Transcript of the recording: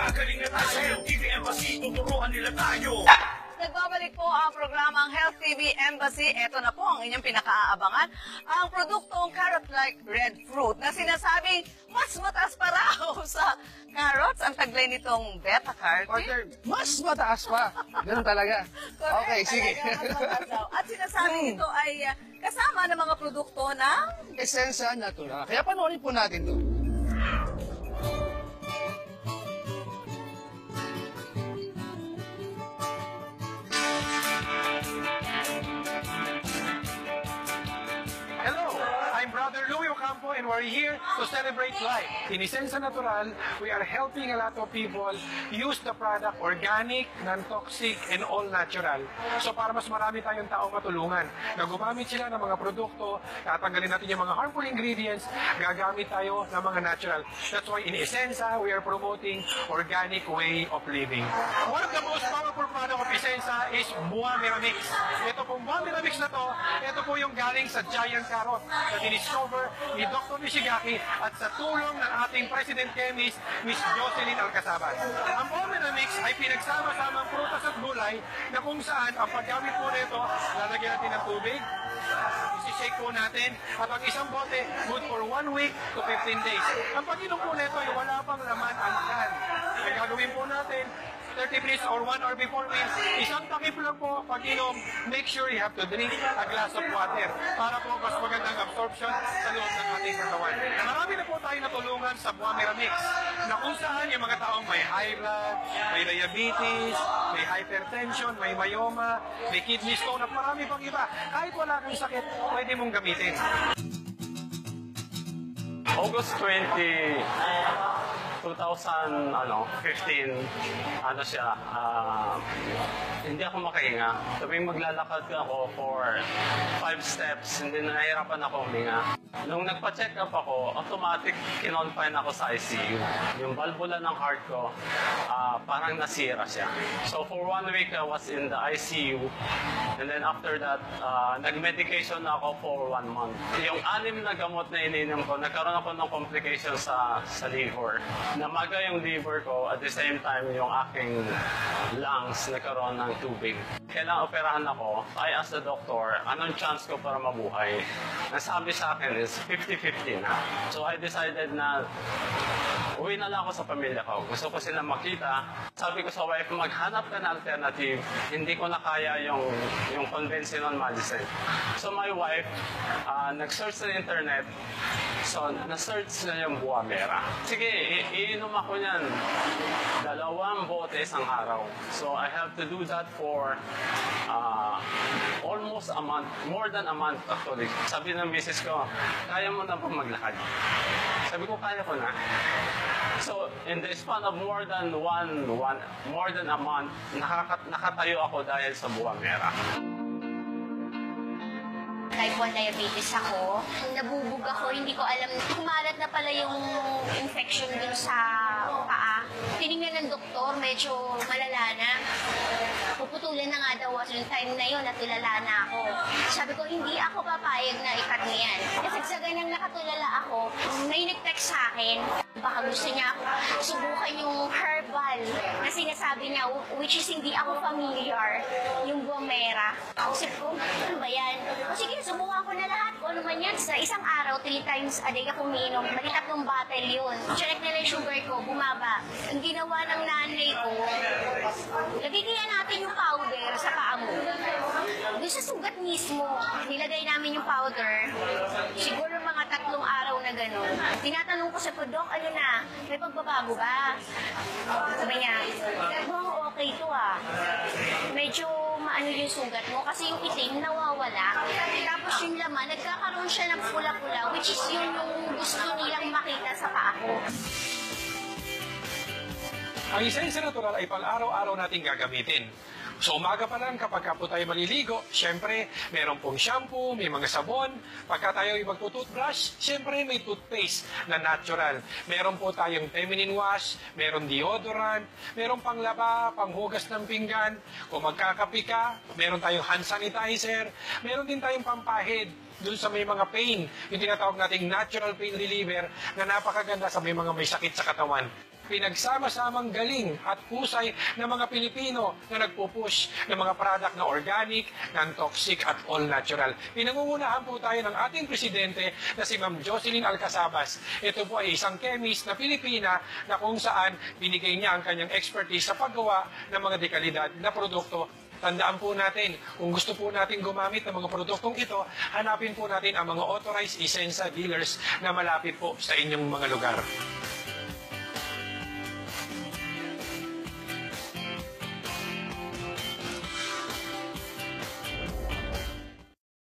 Gagaling na tayo sa Health TV Embassy, tuturuan nila tayo. Nagbabalik po ang programang Health TV Embassy. Ito na po ang inyong pinaka-aabangan. Ang produktong carrot-like red fruit na sinasabing mas mataas pa raw sa carrots. Ang taglay nitong beta-carotene. Mas mataas pa. Ganun talaga. Okay, sige. At sinasabing ito ay kasama ng mga produkto ng Essensa Natural. Kaya panoorin po natin to. And we're here to celebrate life. In Essensa Natural, we are helping a lot of people use the product organic, non-toxic, and all natural. So para mas marami tayong taong matulungan na gumamit sila ng mga produkto, tatanggalin natin yung mga harmful ingredients, gagamit tayo ng mga natural. That's why in Essensa, we are promoting organic way of living. One of the most powerful product of Essensa is Buah Mera Mix. Ito pong Buah Mera Mix na to, ito po yung galing sa giant carrot na diniscover ni Dr. Nishigaki at sa tulong ng ating President Chemist, Ms. Jocelyn Alcasaban. Ang Buah Mera Mix ay pinagsama-samang prutas at gulay na kung saan ang paggamit po nito, lalagyan natin ng tubig, isi-shake po natin, at ang isang bote, good for 1 week to 15 days. Ang pag-inom po nito ay wala pang laman ang can. Ang gagawin po natin, 30 minutes or 1 hour before meals, isang takip lang po pag-inom, make sure you have to drink a glass of water para po mas magandang absorption sa loob ng ating katawan. Marami na po tayo natulungan sa Buah Mera Mix na kung saan yung mga taong may high blood, may diabetes, may hypertension, may myoma, may kidney stone at marami pang iba. Kahit wala kang sakit, pwede mong gamitin. August 2015, hindi ako makahinga. Sabing maglalakad ako for 5 steps, hindi na nahirapan ako huminga. Nung nagpa-check up ako, automatic kinonfine ako sa ICU. Yung valvula ng heart ko, parang nasira siya. So for 1 week, I was in the ICU. And then after that, nag-medication ako for 1 month. Yung 6 na gamot na ininom ko, nagkaroon ako ng complications sa liver. Namaga yung liver ko, at the same time, yung aking lungs nagkaroon ng tubig. Kailangan operahan ako. I asked the doctor, anong chance ko para mabuhay? Nasabi sa akin is 50-50 na. So I decided na uwi na lang ako sa pamilya ko. Gusto ko sila makita. Sabi ko sa wife, maghanap ka ng alternative. Hindi ko na kaya yung conventional medicine. So my wife, nag-search sa internet. So, na-search na yung Buah Mera. Sige, iinom ako niyan. 2 bote isang araw. So, I have to do that for almost a month. More than a month, actually. Sabi ng misis ko, kaya mo na ba maglakad? Sabi ko, kaya ko na. So, in the span of more than a month, nakatayo ako dahil sa Buah Mera. Type 1 diabetes ako. Nabubog ako, hindi ko alam. Kumalat na pala yung infection dun sa paa. Tinignan ng doktor, medyo malala na. Puputulan na nga daw yung time na yun, natulala na ako. Sabi ko, hindi ako papayag na ikat niyan. Kasi sa ganyang nakatulala ako, may nag-text sa akin. Baka gusto niya subukan yung herbal na sinasabi niya, which is hindi ako familiar, yung Buah Mera. Sabi ko, ano ba yan? Sige, subukan ko na lahat. Kung ano man yan, sa isang araw, 3 times a day ako umiinom. Bali 3 bottle yun. Check na lang yung sugar ko, bumaba. Ang ginawa ng nanay ko, lagyan natin yung powder sa paa mo. Doon sa sugat mismo, nilagay namin yung powder. Siguro mga 3 araw na gano'n. Tinatanong ko sa Dok, ano na, may pagbabago ba? Sabi niya, okay to Medyo maano yung sugat mo kasi yung itim nawawala. Tapos yung laman, nagkakaroon siya ng pula-pula, which is yung gusto nilang makita sa paa ko. Ang Essensa Natural ay pang-araw-araw nating gagamitin. So umaga pa lang kapag po tayo maliligo, syempre meron pong shampoo, may mga sabon. Pagka tayo magtutoothbrush, syempre may toothpaste na natural. Meron po tayong feminine wash, meron deodorant, meron panglaba, panghugas ng pinggan. Kung magkakapi ka, meron tayong hand sanitizer, meron din tayong pampahid dun sa may mga pain, yung tinatawag nating natural pain reliever na napakaganda sa may mga may sakit sa katawan. pinagsama-samang galing at husay ng mga Pilipino na nagpupush ng mga product na organic, non-toxic at all-natural. Pinangungunahan po tayo ng ating presidente na si Ma'am Jocelyn Alcazabas. Ito po ay isang chemist na Pilipina na kung saan binigay niya ang kanyang expertise sa paggawa ng mga dekalidad na produkto. Tandaan po natin, kung gusto po natin gumamit ng mga produktong ito, hanapin po natin ang mga authorized Essensa dealers na malapit po sa inyong mga lugar.